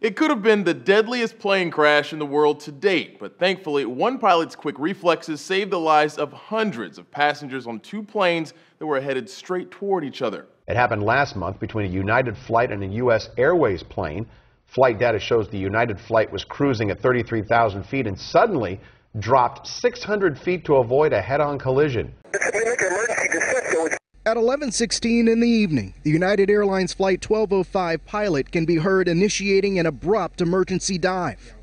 It could have been the deadliest plane crash in the world to date, but thankfully, one pilot's quick reflexes saved the lives of hundreds of passengers on two planes that were headed straight toward each other. It happened last month between a United flight and a U.S. Airways plane. Flight data shows the United flight was cruising at 33,000 feet and suddenly dropped 600 feet to avoid a head-on collision. At 11:16 in the evening, the United Airlines Flight 1205 pilot can be heard initiating an abrupt emergency dive.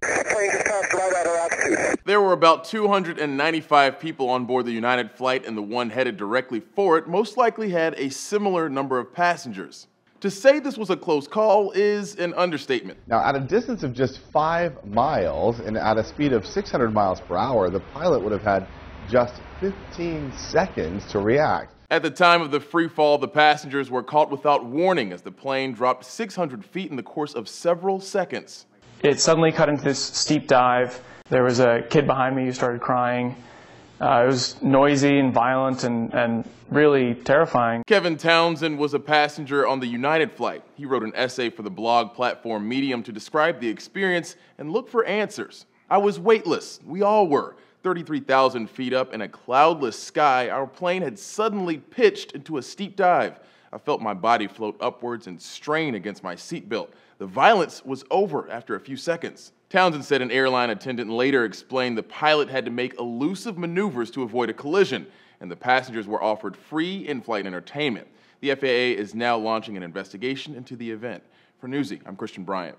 There were about 295 people on board the United flight, and the one headed directly for it most likely had a similar number of passengers. To say this was a close call is an understatement. Now, at a distance of just 5 miles and at a speed of 600 miles per hour, the pilot would have had just 15 seconds to react. At the time of the free fall, the passengers were caught without warning as the plane dropped 600 feet in the course of several seconds. It suddenly cut into this steep dive. There was a kid behind me who started crying. It was noisy and violent and really terrifying. Kevin Townsend was a passenger on the United flight. He wrote an essay for the blog platform Medium to describe the experience and look for answers. I was weightless. We all were. 33,000 feet up in a cloudless sky, our plane had suddenly pitched into a steep dive. I felt my body float upwards and strain against my seatbelt. The violence was over after a few seconds. Townsend said an airline attendant later explained the pilot had to make elusive maneuvers to avoid a collision, and the passengers were offered free in-flight entertainment. The FAA is now launching an investigation into the event. For Newsy, I'm Christian Bryant.